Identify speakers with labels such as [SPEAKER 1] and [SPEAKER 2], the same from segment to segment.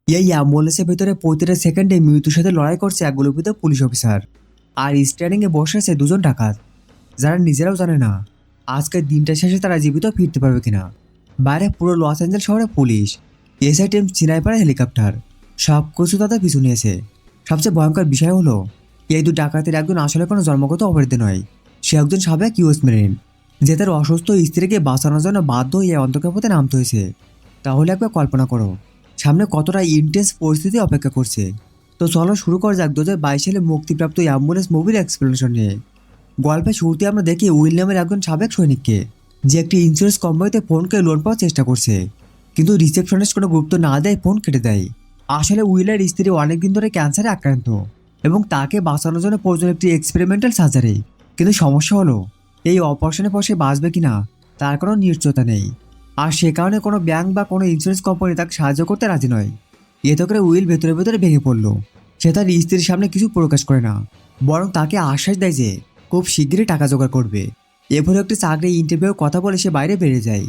[SPEAKER 1] এই অ্যাম্বুলেন্সের ভেতরে প্রতিটা সেকেন্ডে মৃত্যুর সাথে লড়াই করছে এক গল্পিত পুলিশ অফিসার। আর স্ট্যান্ডিংয়ে বসে আছে দুজন ডাকাত, যারা নিজেরাও জানে না আজকের দিনটা শেষে তারা জীবিত ফিরতে পারবে কিনা। বাইরে পুরো লস অ্যাঞ্জেল শহরে পুলিশ, এসআই টিম, চিনাইপাড়া হেলিকপ্টার, সব কিছু তাদের পিছু নিয়েছে। সবচেয়ে ভয়ঙ্কর বিষয় হলো এই দু ডাকাতের একজন আসলে কোনো জন্মগত অপরাধী নয়, সে একজন সাবেক ইউএস মেরিন, যে তার অসুস্থ স্ত্রীকে বাঁচানোর জন্য বাধ্য হয়ে অন্তর্গপথে নামতে হয়েছে। তাহলে একবার কল্পনা করো সামনে কতটা ইন্টেন্স পরিস্থিতি অপেক্ষা করছে। তো চলো শুরু করা যাক 2022 সালে মুক্তিপ্রাপ্ত অ্যাম্বুলেন্স মুভির এক্সপ্লেনেশন নিয়ে। গল্পের শুরুতে আমরা দেখি উইলিয়ামের একজন সাবেক সৈনিককে, যে একটি ইন্স্যুরেন্স কোম্পানিতে ফোন করে লোন পাওয়ার চেষ্টা করছে, কিন্তু রিসেপশনিস্ট কোনো গুরুত্ব না দেয় ফোন কেটে দেয়। আসলে উইলের স্ত্রী অনেকদিন ধরে ক্যান্সারে আক্রান্ত এবং তাকে বাঁচানোর জন্য প্রয়োজন একটি এক্সপেরিমেন্টাল সার্জারি। কিন্তু সমস্যা হলো এই অপারেশনের পর সে বাঁচবে কিনা তার কোনো নিশ্চয়তা নেই। আর সে কারণে কোনো ব্যাংক বা কোনো ইন্স্যুরেন্স কোম্পানি তাকে সাহায্য করতে রাজি নয়। এতে করে উইল ভেতরে ভেতরে ভেঙে পড়ল। সে তার স্ত্রীর সামনে কিছু প্রকাশ করে না, বরং তাকে আশ্বাস দেয় যে খুব শীঘ্রই টাকা জোগাড় করবে। এরপরে একটি চাকরি ইন্টারভিউ কথা বলে সে বাইরে বেরিয়ে যায়।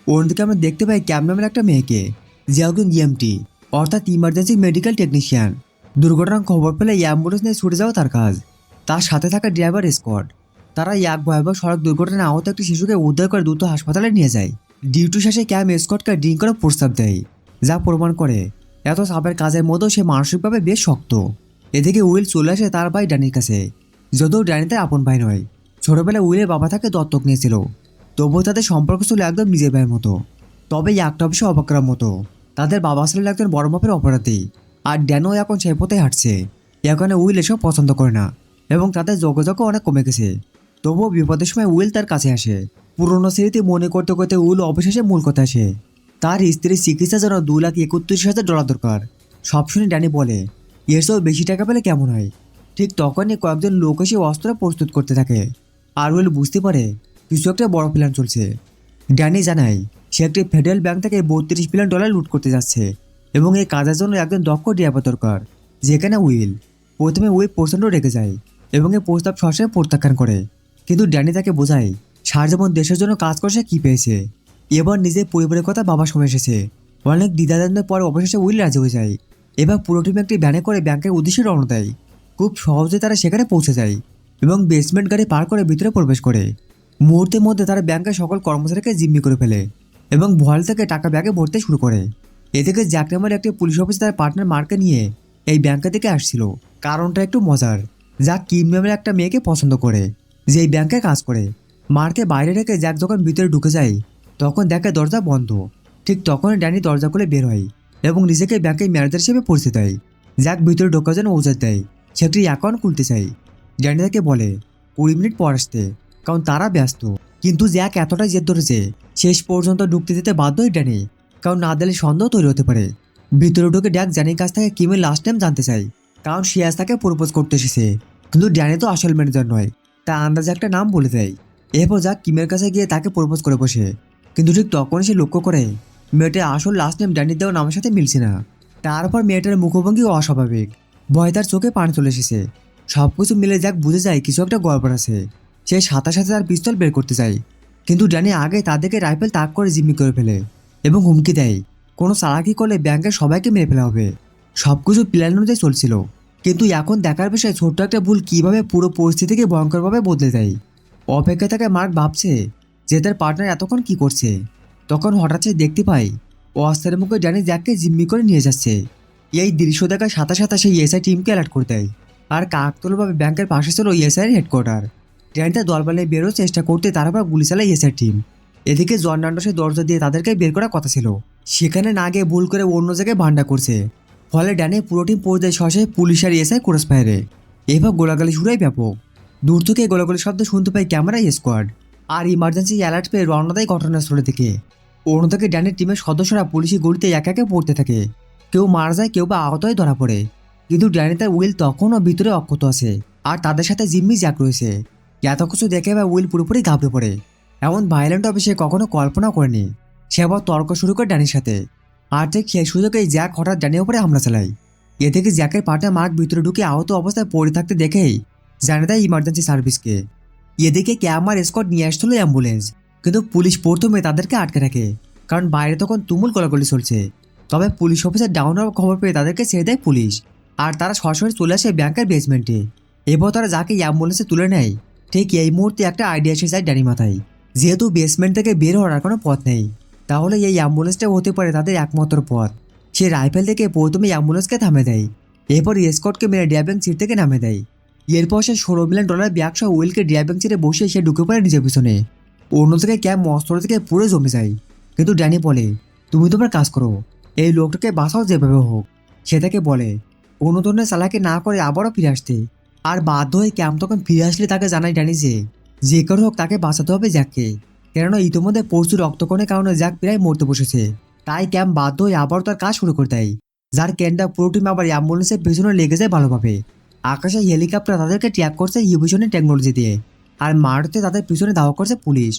[SPEAKER 1] অন্যদিকে আমরা দেখতে পাই ক্যাব নামের একটা মেয়েকে, যে একজন ইএমটি অর্থাৎ ইমার্জেন্সি মেডিকেল টেকনিশিয়ান। দুর্ঘটনার খবর পেলে অ্যাম্বুলেন্স নিয়ে ছুটে যাওয়া তার কাজ। তার সাথে থাকা ড্রাইভার স্কট, তারা এক ভয়াবহ সড়ক দুর্ঘটনায় আহত একটি শিশুকে উদ্ধার করে দ্রুত হাসপাতালে নিয়ে যায়। ডিউটি শেষে ক্যাব স্কটকে ড্রিঙ্ক করে প্রস্তাব দেয়, যা প্রমাণ করে এত চাপের কাজের মধ্যেও সে মানসিকভাবে বেশ শক্ত। এদিকে উইল চলে আসে তার ভাই ড্যানির কাছে, যদিও ড্যানি তার আপন ভাই নয়। ছোটবেলায় উইলের বাবা তাকে দত্তক নিয়েছিল, তবুও তাদের সম্পর্ক ছিল একদম নিজের ভাইয়ের মতো। তবে একটা বিষয় অবাক করার মতো, তাদের বাবা ছিলেন একজন বড় মাপের অপরাধী, আর ড্যানও এখন সেই পথে হাঁটছে। এখানে উইল এসব পছন্দ করে না এবং তাদের যোগাযোগও অনেক কমে গেছে। তবুও বিপদের সময় উইল তার কাছে আসে। পুরনো স্মৃতি মনে করতে করতে উইল অবশেষে মূল কথা আসে। তার স্ত্রীর চিকিৎসার জন্য $2,31,000 দরকার। সব শুনে ড্যানি বলে, এর চেয়েও বেশি টাকা পেলে কেমন হয়। ঠিক তখনই কয়েকজন লোক এসে অস্ত্র প্রস্তুত করতে থাকে। আর উইল বুঝতে পারে কিছু একটা বড় প্ল্যান চলছে। ড্যানি জানায় সে একটি ফেডারেল ব্যাংক থেকে $32 বিলিয়ন লুট করতে যাচ্ছে এবং এই কাজের জন্য একজন দক্ষ ড্রাইভার দরকার। যেখানে প্রথমে উইল প্রচণ্ড রেগে যায় এবং এই প্রস্তাব সরাসরি প্রত্যাখ্যান করে। কিন্তু ড্যানি তাকে বোঝায় সারা জীবন দেশের জন্য কাজ করে সে কী পেয়েছে। এবার নিজের পরিবারের কথা বাবার সময় এসেছে। অনেক দ্বিধাদ্বন্দ্বের পর অবশেষে উইল রাজি হয়ে যায়। এবার পুরো টিম একটি ভ্যানে করে ব্যাংকের উদ্দেশ্যে রওনা দেয়। খুব সহজে তারা সেখানে পৌঁছে যায় এবং বেসমেন্ট গাড়ি পার করে ভিতরে প্রবেশ করে। মুহূর্তের মধ্যে তারা ব্যাংকের সকল কর্মচারীকে জিম্মি করে ফেলে এবং ভয়াল থেকে টাকা ব্যাগে ভরতে শুরু করে। এদিকে জ্যাক নামের একটি পুলিশ অফিসার তার পার্টনার মার্ককে নিয়ে এই ব্যাংকের দিকে আসছিল। কারণটা একটু মজার, জ্যাক কিম নামের একটা মেয়েকে পছন্দ করে, যে এই ব্যাংকে কাজ করে। মার্ককে বাইরে রেখে জ্যাক যখন ভিতরে ঢুকে যায় তখন দেখে দরজা বন্ধ। ঠিক তখনই ড্যানি দরজা খুলে বের হয় এবং নিজেকে ব্যাংকের ম্যানেজার হিসেবে পরিচয় দেয়। জ্যাক ভিতরে ঢোকার জন্য ওজার দেয়, সে একটি অ্যাকাউন্ট খুলতে চায়। ড্যানি তাকে বলে 20 মিনিট পর আসতে, কারণ তারা ব্যস্ত। কিন্তু জ্যাক এতটাই জেদ ধরেছে শেষ পর্যন্ত ঢুকতে দিতে বাধ্য হয় ড্যানি, কারণ না দিলে সন্দেহ তৈরি হতে পারে। ভিতরে ঢুকে ড্যাক ড্যানির কাছ থেকে কিমের লাস্ট নেম জানতে চায়, কারণ সে আজ তাকে প্রপোজ করতে এসেছে। কিন্তু ড্যানি তো আসল ম্যানেজার নয়, তার আন্দাজে একটা নাম বলে দেয়। এরপর জ্যাক কিমের কাছে গিয়ে তাকে প্রপোজ করে বসে। কিন্তু ঠিক তখনই সে লক্ষ্য করে মেয়েটার আসল লাস্ট নেম ড্যানির দেওয়া নামের সাথে মিলছে না। তারপর মেয়েটার মুখভঙ্গি অস্বাভাবিক, ভয় তার চোখে পানি চলে এসেছে। সব কিছু মিলে জ্যাক বুঝে যায় কিছু একটা গড়বড় আছে। সে সাথে সাথে তার পিস্তল বের করতে চায়, কিন্তু ড্যানি আগে তাদেরকে রাইফেল তাক করে জিম্মি করে ফেলে এবং হুমকি দেয় কোনো চালাকি করলে ব্যাংকের সবাইকে মেরে ফেলা হবে। সব কিছু প্ল্যান অনুযায়ী চলছিল, কিন্তু এখন দেখার বিষয় ছোট্ট একটা ভুল কীভাবে পুরো পরিস্থিতিকে ভয়ঙ্করভাবে বদলে দেয়। অপেক্ষা থেকে মার্ক ভাবছে যে তার পার্টনার এতক্ষণ কি করছে। তখন হঠাৎ সে দেখতে পায় অস্ত্রের মুখে ড্যানি জ্যাককে জিম্মি করে নিয়ে যাচ্ছে। এই দৃশ্য দেখার সাথে সাথে সেই এসআই টিমকে অ্যালার্ট করে দেয়। আর কাকতালীয়ভাবে ব্যাংকের পাশে ছিল এসআইয়ের হেডকোয়ার্টার। ড্যানি তার দলবলে বেরোর চেষ্টা করতে তার আবার গুলি চালায় এসআই টিম। এদিকে জন নান্ডসের দরজা দিয়ে তাদেরকে বের করার কথা ছিল, সেখানে না গিয়ে ভুল করে অন্য জায়গায় ভান্ডা করছে। ফলে ড্যানি পুরো টিম পড়ে যায় সরাসরি পুলিশ আর এসআই ক্রস ফায়ারে। এবার গোলাগুলি শুরুই ব্যাপক। দূর থেকে গোলাগুলির শব্দ শুনতে পায় ক্যামেরা স্কোয়াড, আর ইমার্জেন্সি অ্যালার্ট পেয়ে রওনা দেয় ঘটনাস্থলে থেকে। অন্যদিকে ড্যানির টিমের সদস্যরা পুলিশি গুলিতে একে একে পড়তে থাকে। কেউ মারা যায়, কেউ বা আহত হয়ে ধরা পড়ে। কিন্তু ড্যানি তার উইল তখনও ভিতরে অক্ষত আছে, আর তাদের সাথে জিম্মি জ্যাক রয়েছে। এত কিছু দেখে বা উইল পুরোপুরি ঘাবড়ে পড়ে। এমন ভায়োলেন্ট হবে সে কখনো কল্পনা করেনি। সে আবার তর্ক শুরু করে ড্যানির সাথে। আর ঠিক সেই সুযোগেই জ্যাক হঠাৎ ড্যানির উপরে হামলা চালায়। এ থেকে জ্যাকের পার্টনার মার্ক ভিতরে ঢুকে আহত অবস্থায় পড়ে থাকতে দেখেই জানিয়ে দেয় ইমার্জেন্সি সার্ভিসকে। এদিকে ক্যামার স্কট নিয়ে আসছিল অ্যাম্বুলেন্স, কিন্তু পুলিশ প্রথমে তাদেরকে আটকে রাখে, কারণ বাইরে তখন তুমুল গোলাগুলি চলছে। তবে পুলিশ অফিসার ডাউন হওয়ার খবর পেয়ে তাদেরকে ছেড়ে দেয় পুলিশ। আর তারা সরাসরি চলে আসে ব্যাংকের বেসমেন্টে। এরপর তারা যাকে অ্যাম্বুলেন্সে তুলে নেয়, ঠিক এই মুহূর্তে একটা আইডিয়া এসে যায় ড্যানি মাথায়। যেহেতু বেসমেন্ট থেকে বের হওয়ার আর কোনো পথ নেই, তাহলে এই অ্যাম্বুলেন্সটা হতে পারে তাদের একমাত্র পথ। সে রাইফেল থেকে প্রথমে অ্যাম্বুলেন্সকে থামে দেয়, এরপর এসকর্টকে মেরে ড্রাইভিং সিট থেকে নামে দেয়। এরপর সে $16 মিলিয়ন ব্যাগ সহ উইলকে ড্রাইভিং সিটে বসে সে ঢুকে পড়ে নিজের পিছনে। অন্যদিকে ক্যাম অস্ত্র থেকে পুরো জমে যায়। কিন্তু ড্যানি বলে, তুমি তোমার কাজ করো, এই লোকটাকে বাঁচাও যেভাবে হোক। সে তাকে বলে কোনো ধরনের চালাকি না করে আবারও ফিরে আসতে। আর বাধ্য হয়ে ক্যাম তখন ফিরে আসলে তাকে জানায় ড্যানি যে করে হোক তাকে বাঁচাতে হবে জ্যাককে, কেননা ইতিমধ্যে প্রচুর রক্তকণের কারণে জ্যাক প্রায় মরতে বসেছে। তাই ক্যাম বাধ্য হয়ে আবারও তার কাজ শুরু করে দেয়, যার ক্যানটা পুরো টিম আবার অ্যাম্বুলেন্সের পেছনে লেগে যায় ভালোভাবে। আকাশে হেলিকপ্টার তাদেরকে ট্র্যাক করছে হিভিশনের টেকনোলজি দিয়ে, আর মারুতে তাদের পিছনে ধাওয়া করছে পুলিশ।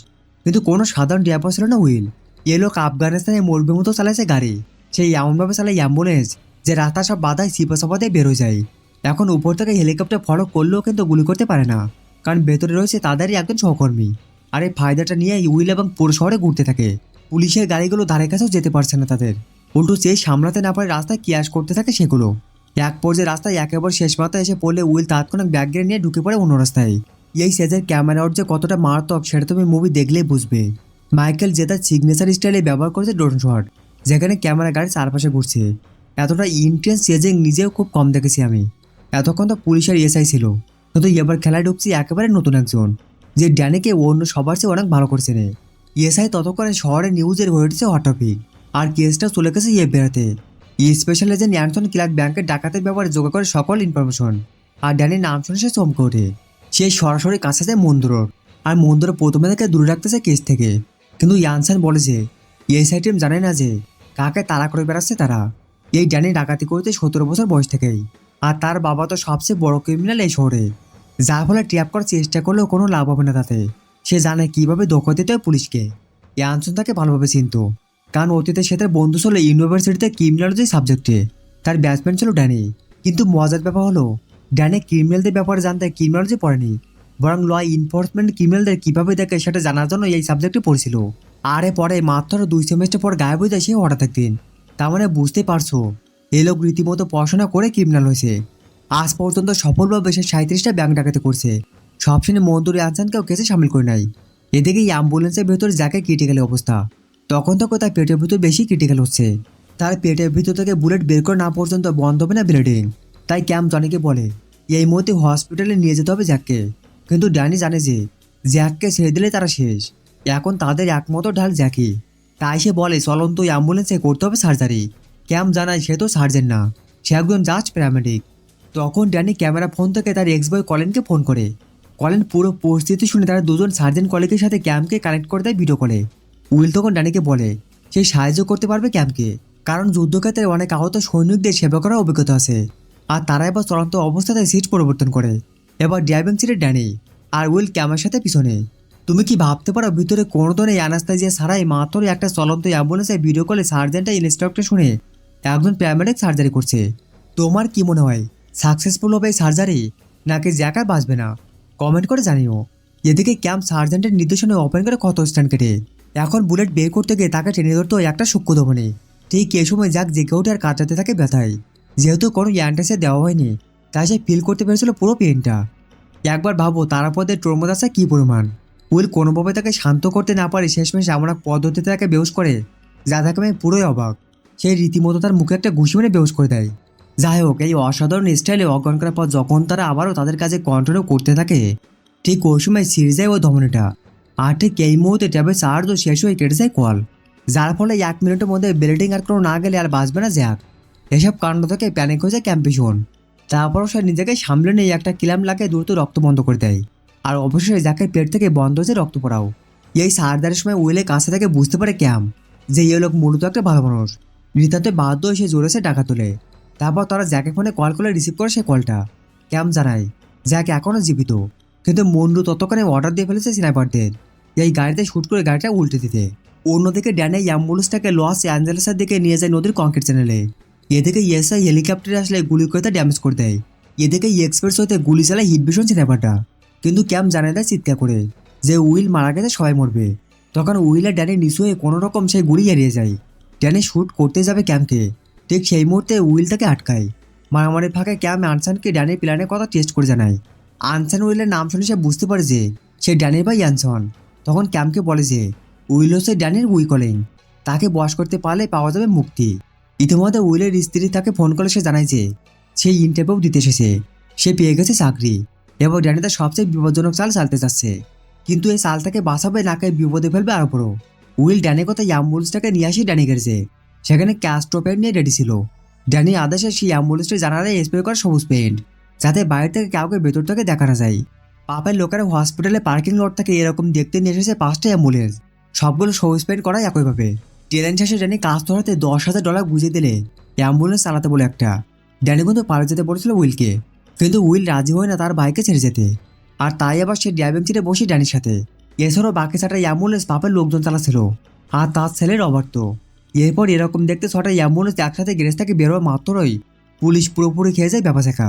[SPEAKER 1] কিন্তু কোনো সাধারণ ড্রাইভার ছিল না উইল। এ লোক আফগানিস্তানে মরবে মতো চালাইছে গাড়ি, সেই এমনভাবে চালায় অ্যাম্বুলেন্স যে রাস্তা সব বাধায় সিপাসাপাতে বেরোয় যায়। এখন উপর থেকে হেলিকপ্টার ফলো করলেও কিন্তু গুলি করতে পারে না, কারণ ভেতরে রয়েছে তাদেরই একজন সহকর্মী। আর এই ফায়দাটা নিয়ে উইল এবং পুরো শহরে ঘুরতে থাকে। পুলিশের গাড়িগুলো ধারে কাছেও যেতে পারছে না তাদের, উল্টো চেয়ে সামলাতে না পারে রাস্তায় কিয়াস করতে থাকে সেগুলো। এক পর্যায়ে রাস্তায় একেবারে শেষ মাথায় এসে পড়লে উইল তাৎক্ষণিক ব্যাগ গিয়ে নিয়ে ঢুকে পড়ে অন্য রাস্তায়। এই সেজের ক্যামেরার যে কতটা মারাত্মক সেটা তুমি মুভি দেখলেই বুঝবে। মাইকেল যে তার সিগনেচার স্টাইলে ব্যবহার করেছে ড্রোন শট, যেখানে ক্যামেরা গাড়ি চারপাশে ঘুরছে। এতটা ইন্টেন্স চেজিং নিজেও খুব কম দেখেছি আমি। এতক্ষণ তো পুলিশের এসআই ছিল, কিন্তু এবার খেলায় ঢুকছি একেবারে নতুন একজন, যে ড্যানিকে অন্য সবার চেয়ে অনেক ভালো করছে নে। এসআই ততক্ষণে শহরের নিউজের হয়ে উঠেছে হট টপিক, আর কেসটা চলে গেছে বেড়াতে। স্পেশাল এজেন্ট অ্যান্টন ক্লার্ক ব্যাংকের ডাকাতের ব্যাপারে জোগাড় করে সকল ইনফরমেশন। আর ড্যানির নাম শুনে সে চমকে ওঠে। সে সরাসরি কাছে যায় মন্দুরর, আর মন্দুর প্রথমে থেকে দূরে রাখতেছে কেস থেকে। কিন্তু ইয়ানসান বলে যে এসআই টিম জানে না যে কাকে তাড়া করে বেড়াচ্ছে তারা। এই ড্যানি ডাকাতি করতে 17 বছর বয়স থেকেই, আর তার বাবা তো সবচেয়ে বড় ক্রিমিনাল এই শহরে, যার ফলে ট্র্যাপ করার চেষ্টা করলেও কোনো লাভ হবে না তাতে। সে জানে কিভাবে ধোঁকা দিতে হয় পুলিশকে। ইয়ানসন তাকে ভালোভাবে চিনত, কারণ অতীতে সে তার বন্ধু ছিল ইউনিভার্সিটিতে ক্রিমিনোলজি সাবজেক্টে। তার ব্যাচমেন ছিল ড্যানি। কিন্তু মজার ব্যাপার হলো, ড্যানি ক্রিমিনালদের ব্যাপারে জানতে ক্রিমিনোলজি পড়েনি, বরং ল এনফোর্সমেন্ট ক্রিমিনালদের কীভাবে দেখে সেটা জানার জন্য এই সাবজেক্টে পড়ছিল। আরে পরে মাত্র 2 সেমেস্টার পর গায়েব হয়ে যায় সে হঠাৎ একদিন। তার মানে বুঝতে পারছো, এই লোক রীতিমতো পড়াশোনা করে ক্রিমিনাল হয়েছে। আজ পর্যন্ত সফলভাবে সে 37টা ব্যাংক ডাকাতি করছে। সব শুনে মন্দুরি আনসানকেও কেসে সামিল করে নাই। এদিকে এই অ্যাম্বুলেন্সের ভেতর যাকে ক্রিটিক্যাল অবস্থা, তখন তো তার পেটের ভিতর বেশি ক্রিটিক্যাল হচ্ছে। তার পেটের ভিতর থেকে বুলেট বের করে না পর্যন্ত বন্ধ হবে না ব্লিডিং। তাই ক্যাম্প জনিকে বলে এই মুহূর্তে হসপিটালে নিয়ে যেতে হবে জ্যাককে। কিন্তু ড্যানি জানে যে জ্যাককে ছেড়ে দিলে তারা শেষ। এখন তাদের একমাত্র ঢাল জ্যাকি। তাই সে বলে চলন্ত অ্যাম্বুলেন্সে করতে হবে সার্জারি। ক্যাম্প জানায় সে তো সার্জেন না, সে একজন জাস্ট প্যারামেডিক। তখন ড্যানি ক্যামেরা ফোন থেকে তার এক্স বয় কলিনকে ফোন করে। কলিন পুরো পরিস্থিতি শুনে তারা দুজন সার্জেন কলিগের সাথে ক্যাম্পকে কানেক্ট করে দেয় ভিডিও কলে। উইল তখন ড্যানিকে বলে সে সাহায্য করতে পারবে ক্যাম্পকে, কারণ যুদ্ধক্ষেত্রে অনেক আহত সৈনিকদের সেবা করার অভিজ্ঞতা আছে। আর তারা এবার চলন্ত অবস্থাতে সিট পরিবর্তন করে। এবার ড্রাইভিং সিটে ড্যানি, আর উইল ক্যামেরার সাথে পিছনে। তুমি কি ভাবতে পারো ভিতরে কোনো ধরনের অ্যানাস্থাইজিয়া ছাড়াই মাত্র একটা চলন্ত অ্যাম্বুলেন্সে ভিডিও কলে সার্জেন্টটা ইনস্ট্রাক্টর শুনে একজন প্যারামেডিক সার্জারি করছে? তোমার কি মনে হয় সাকসেসফুল হবে এই সার্জারি, নাকি জ্যাক আর বাঁচবে না? কমেন্ট করে জানিও। এদিকে ক্যাম্প সার্জেন্টের নির্দেশনায় ওপেন করে ক্ষত স্ট্যান্ড কেটে এখন বুলেট বের করতে গিয়ে তাকে টেনে ধরতো একটা সূক্ষ্ম ধমনী। ঠিক এই সময় জ্যাক জেগে ওঠে আর কাটাতে থাকে ব্যথায়। যেহেতু কোনো অ্যান্টাসে দেওয়া হয়নি, তাই সে ফিল করতে পেরেছিল পুরো পেনটা। একবার ভাবো তারাপদের ট্রমোদাসা কী পরিমাণ। উইল কোনোভাবে তাকে শান্ত করতে না পারে শেষমেশ এমন এক পদ্ধতিতে তাকে বেহুশ করে যা তাকে আমি পুরোই অবাক। সেই রীতিমতো তার মুখে একটা ঘুষি মেরে বেহুশ করে দেয়। যাই হোক, এই অসাধারণ স্টাইলে অজ্ঞান করার পর যখন তারা আবারও তাদের কাজে কন্টিনিউ করতে থাকে, ঠিক ওই সময় ছিঁড়ে যায় ওই ধমনীটা। আর ঠিক এই মুহূর্তে ট্যাবের চার্জও শেষ হয়ে কেটে যায় কল, যার ফলে 1 মিনিটের মধ্যে ব্লিডিং আর কোনো না গেলে আর বাঁচবে না জ্যাক। এসব কাণ্ড থেকে প্যানিক হয়ে যায় ক্যাম্পিশন। তারপরও সে নিজেকে সামলে নিয়ে একটা ক্ল্যাম্প লাগিয়ে দ্রুত রক্ত বন্ধ করে দেয়। আর অবশ্যই জ্যাকের পেট থেকে বন্ধ হয়েছে রক্ত পড়াও। এই সার্জারির সময় উইলের কাছে থেকে বুঝতে পারে ক্যাম্প যে এই লোক মূলত একটা ভালো মানুষ। রীতাতে বাধ্য হয়ে সে জোরে সে টাকা তোলে। তারপর তারা জ্যাকের ফোনে কল করে রিসিভ করে সে কলটা। ক্যাম্প জানায় জ্যাক এখনও জীবিত, কিন্তু মন্ডু ততক্ষণে অর্ডার দিয়ে ফেলেছে স্নাইপারদের এই গাড়িতে শ্যুট করে গাড়িটা উল্টে দিতে। অন্যদিকে ড্যানে অ্যাম্বুলেন্সটাকে লস অ্যাঞ্জেলেসের দিকে নিয়ে যায় নদীর কংক্রিট চ্যানেলে। এদিকে ইএসআই হেলিকপ্টারে আসলে গুলি করে তা ড্যামেজ করে দেয়। এদিকে এক্সপ্রেস হতে গুলি চালায় হিটভিশন স্নাইপারটা। কিন্তু ক্যাম্প জানায় দেয় চিৎকার করে যে উইল মারা গেছে, সবাই মরবে। তখন উইল আর ড্যানি নিচু হয়ে কোনো রকম সেই গুলি এড়িয়ে যায়। ড্যানি শ্যুট করতে যাবে ক্যামকে, ঠিক সেই মুহূর্তে উইল তাকে আটকায়। মারামারির ফাঁকে ক্যাম আনসানকে ড্যানির প্ল্যানের কথা টেস্ট করে জানায়। আনসান উইলের নাম শুনে সে বুঝতে পারে যে সে ড্যানির ভাই আনসন। তখন ক্যামকে বলে যে উইল হচ্ছে ড্যানির উইকলিং, তাকে বশ করতে পারলে পাওয়া যাবে মুক্তি। ইতিমধ্যে উইলের স্ত্রী তাকে ফোন করে সে জানায় যে সে ইন্টারভিউ দিতে এসেছে, সে পেয়ে গেছে চাকরি এবং ড্যানি তার সবচেয়ে বিপজ্জনক চাল চালতে যাচ্ছে। কিন্তু এই চাল তাকে বাঁচাবে নাকি বিপদে ফেলবে আরও বড়। উইল ড্যানির কথা অ্যাম্বুলেন্সটাকে নিয়ে আসি ড্যানি গেছে, সেখানে ক্যাস্ট্রোপেন নিয়ে রেডি ছিল। ড্যানির আদেশে সেই অ্যাম্বুলেন্সটি জানালে স্প্রে করে সবুজ পেইন্ট, যাতে বাইরে থেকে কাউকে ভেতর থেকে দেখা না যায়। পাপের লোকেরা হসপিটালে পার্কিং লট থেকে এরকম দেখতে নিয়ে এসেছে 5টা অ্যাম্বুলেন্স, সবগুলো সবুজ পেইন্ট করা একইভাবে। ট্রেন শেষে ড্যানি কাজ ধরাতে $10,000 বুঝিয়ে দিলে অ্যাম্বুলেন্স চালাতে বলে একটা। ড্যানি কিন্তু পারে যেতে বলেছিল উইলকে, কিন্তু উইল রাজি হয় না তার বাইকে ছেড়ে যেতে, আর তাই আবার সে ড্রাইভিং সিটে বসে ড্যানির সাথে। এছাড়াও বাকি 6টা অ্যাম্বুলেন্স পাপের লোকজন চালাচ্ছিল, আর তার ছেলে রবার্ট। এরপর এরকম দেখতে 6টা অ্যাম্বুলেন্স একসাথে গ্যারেজ থেকে বেরোয় মাত্রই পুলিশ পুরোপুরি খেয়ে যায় ব্যাপারটা।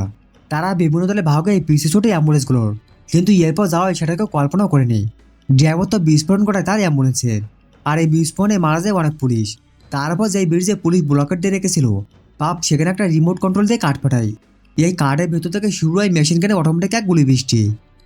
[SPEAKER 1] তারা বিভিন্ন দলে ভাগ হয়ে পিছিয়ে ছোটে অ্যাম্বুলেন্সগুলোর, কিন্তু এরপর যাওয়ায় সেটাকে কল্পনাও করেনি। ড্রাইভার তো বিস্ফোরণ ঘটায় তার অ্যাম্বুলেন্সের, আর এই বিস্ফোরণে মারা যায় অনেক পুলিশ। তারপর যেই ব্রিজে পুলিশ ব্লকেট দিয়ে রেখেছিল, পাপ সেখানে একটা রিমোট কন্ট্রোল দিয়ে কাঠ পাঠায়। এই কার্ডের ভেতর থেকে শুরু হয় মেশিন গানে অটোমেটিক এক গুলি বৃষ্টি।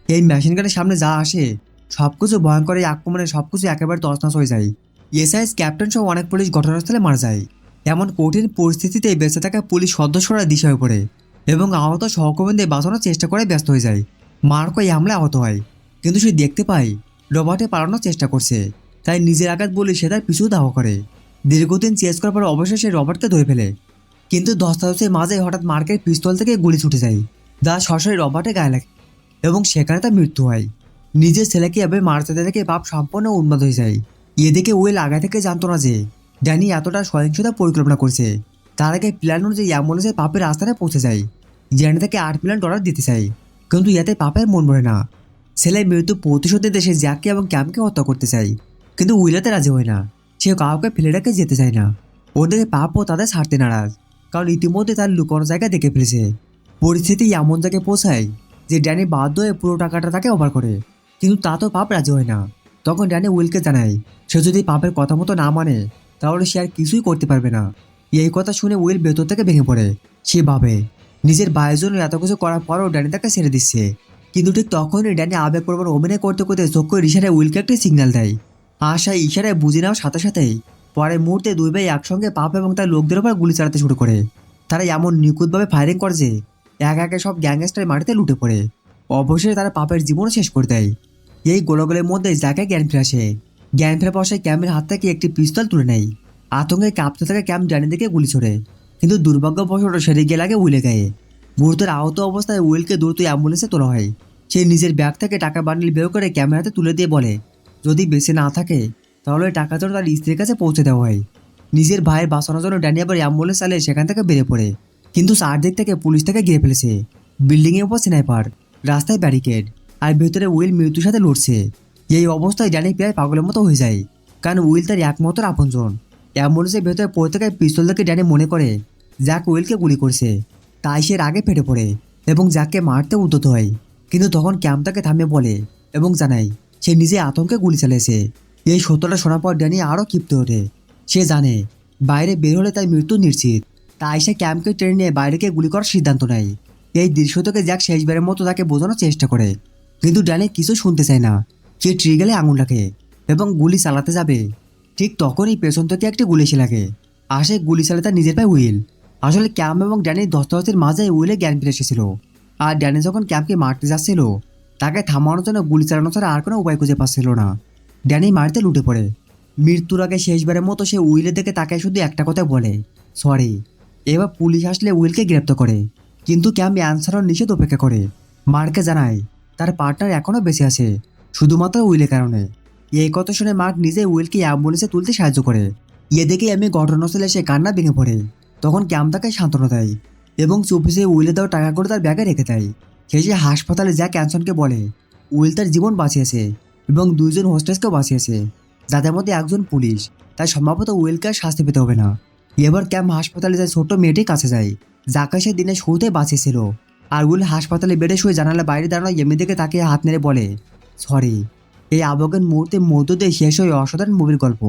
[SPEAKER 1] এই মেশিন গানের সামনে যা আসে সবকিছু ভয়ঙ্কর, এই আক্রমণে সবকিছু একেবারে তছনছ হয়ে যায়। এসআইএস ক্যাপ্টেন সহ অনেক পুলিশ ঘটনাস্থলে মারা যায়। এমন কঠিন পরিস্থিতিতে বেঁচে থাকা পুলিশ সদস্যরা দিশা হয়ে পড়ে এবং আহত সহকর্মীদের বাঁচানোর চেষ্টা করে ব্যস্ত হয়ে যায়। মার্কো এই হামলায় আহত হয়, কিন্তু সে দেখতে পায় রবার্টে পালানোর চেষ্টা করছে, তাই নিজের আঘাত বলে সে তার পিছু দাহ করে। দীর্ঘদিন চেস করার পর অবশেষে রবার্টকে ধরে ফেলে, কিন্তু ধস্তাধস্তির মাঝে হঠাৎ মার্কের পিস্তল থেকে গুলি ছুটে যায়, যা সরাসরি রবার্টের গায়ে লাগে এবং সেখানে তার মৃত্যু হয়। নিজের ছেলেকে এভাবে মারতে দেখে পাপ সম্পূর্ণ উন্মাদ হয়ে যায়। এদিকে উইল আগে থেকে জানতো না যে ড্যানি এতটা সহিংসতা পরিকল্পনা করছে। তার আগে প্ল্যান অনুযায়ী অ্যাম্বুলেন্সের পাপের আস্থানে পৌঁছে যায়। ড্যানি তাকে $8 মিলিয়ন দিতে চায়, কিন্তু এতে পাপের মন ভরে না। ছেলের মৃত্যু প্রতিশোধে দেশে জ্যাককে এবং ক্যামকে হত্যা করতে চায়, কিন্তু উইলাতে রাজি হয় না। সে কাউকে ফেলে রেখে যেতে চায় না। ওদেরকে পাপও তাদের ছাড়তে নারাজ, কারণ ইতিমধ্যে তার লুকানো জায়গা দেখে ফেলেছে। পরিস্থিতি এমন জায়গায় পৌঁছায় যে ড্যানি বাধ্য হয়ে পুরো টাকাটা তাকে অফার করে, কিন্তু তা তো পাপ রাজি হয় না। তখন ড্যানি উইলকে জানায় সে যদি পাপের কথা মতো না মানে তাহলে সে আর কিছুই করতে পারবে না। এই কথা শুনে উইল ভেতর থেকে ভেঙে পড়ে। সে ভাবে নিজের ভাইয়ের জন্য এত কিছু করার পরও ড্যানি তাকে ছেড়ে দিচ্ছে, কিন্তু ঠিক তখনই ড্যানি আবেগপ্রবণ অভিনয় করতে করতে চক্ষু ইশারায় উইলকে একটি সিগন্যাল দেয়। আশা ইশারায় বুঝে নেওয়ার সাথে সাথেই পরের মুহূর্তে দুই ভাই একসঙ্গে পাপ এবং তার লোকদের উপর গুলি চালাতে শুরু করে। তারা এমন নিখুঁতভাবে ফায়ারিং করে যে একে একে সব গ্যাংস্টার মাটিতে লুটে পড়ে। অবশেষে তারা পাপের জীবনও শেষ করে দেয়। এই গোলাগুলির মধ্যে জ্যাকে জ্ঞান ফিরে আসে। জ্ঞান ফেরার পর সে ক্যামের হাত থেকে একটি পিস্তল তুলে নেয়। আতঙ্কে কাঁপতে থাকা ক্যাম ড্যানির দিকে গুলি ছোড়ে, কিন্তু দুর্ভাগ্যবশত সেরে গিয়ে লাগে উইলে গায়ে। গুরুতর আহত অবস্থায় উইলকে দ্রুত অ্যাম্বুলেন্সে তোলা হয়। সে নিজের ব্যাগ থেকে টাকা বান্ডিল বের করে ক্যামের হাতে তুলে দিয়ে বলে যদি বেঁচে না থাকে তাহলে টাকা জন্য তার স্ত্রীর কাছে পৌঁছে দেওয়া হয়। নিজের ভাইয়ের বাঁচানোর জন্য ড্যানি আবার অ্যাম্বুলেন্স চালিয়ে সেখান থেকে বেরিয়ে পড়ে, কিন্তু চারদিক থেকে পুলিশ থেকে ঘিরে ফেলেছে। বিল্ডিংয়ের উপর স্নাইপার, রাস্তায় ব্যারিকেড, আর ভেতরে উইল মৃত্যুর সাথে লড়ছে। এই অবস্থায় ড্যানি প্রায় পাগলের মতো হয়ে যায়, কারণ উইল তার একমাত্র আপনজন। অ্যাম্বুলেন্সের ভেতরে প্রত্যেকে পিস্তল থেকে ড্যানি মনে করে জ্যাক উইলকে গুলি করছে, তাই সে আগে ফেটে পড়ে এবং জ্যাককে মারতে উদ্যত হয়। কিন্তু তখন ক্যাম তাকে থামিয়ে বলে এবং জানায় সে নিজে আতঙ্কে গুলি চালিয়েছে। এই সত্যটা শোনার পর ড্যানি আরও ক্ষিপ্ত ওঠে। সে জানে বাইরে বের হলে তার মৃত্যু নিশ্চিত, তাই সে ক্যাম্পকে টেনে নিয়ে বাইরে গিয়ে গুলি করার সিদ্ধান্ত নেয়। এই দৃশ্য থেকে জ্যাক শেষবারের মতো তাকে বোঝানোর চেষ্টা করে, কিন্তু ড্যানি কিছু শুনতে চায় না। সে ট্রিগালে আঙুল রাখে এবং গুলি চালাতে যাবে, ঠিক তখনই পেছন থেকে একটি গুলি এসে লাগে। আর সে গুলি চালাতে তার নিজের পায়ে উইল। আসলে ক্যাম্প এবং ড্যানির ধস্তাধস্তির মাঝে উইলে জ্ঞান ফিরে এসেছিল, আর ড্যানি যখন ক্যাম্পকে মারতে যাচ্ছিল তাকে থামানোর জন্য গুলি চালানো ছাড়া আর কোনো উপায় খুঁজে পাচ্ছিল না। ড্যানি মারতে লুটে পড়ে। মৃত্যুর আগে শেষবারের মতো সে উইলের দিকে তাকায় শুধু একটা কথা বলে সরি। এবার পুলিশ আসলে উইলকে গ্রেপ্তার করে, কিন্তু ক্যাম্প অ্যান্সারও নিষেধ অপেক্ষা করে। মার্ককে জানায় তার পার্টনার এখনও বেঁচে আছে শুধুমাত্র উইলের কারণে। এই কথা শুনে মার্ক নিজে উইলকে অ্যাম্বুলেন্সে তুলতে সাহায্য করে। এদিকে আমি ঘটনাস্থলে এসে কান্না ভেঙে পড়ে। তখন ক্যাম্প তাকে সান্ত্বনা দেয় এবং চুপিসে উইলে দেওয়া টাকাগুলো তার ব্যাগে রেখে দেয়। শেষে হাসপাতালে যা ক্যানসনকে বলে উইল তার জীবন বাঁচিয়েছে এবং 2জন হোস্টেসকেও বাঁচিয়েছে, যাদের মধ্যে একজন পুলিশ। তাই সম্ভবত উইলকে আর শাস্তি পেতে হবে না। এবার ক্যাম্প হাসপাতালে যায় ছোট্ট মেয়েটির কাছে যায়, যাকে সে দিনে শুরুতে বাঁচিয়েছিল। আর উইল হাসপাতালে বেডে শুয়ে জানালা বাইরে দাঁড়ানো এমনি দিকে তাকিয়ে হাত নেড়ে বলে সরি। এই আবেগের মুহূর্তে মধ্য দিয়ে শেষ হয়ে অসাধারণ মুভির গল্প।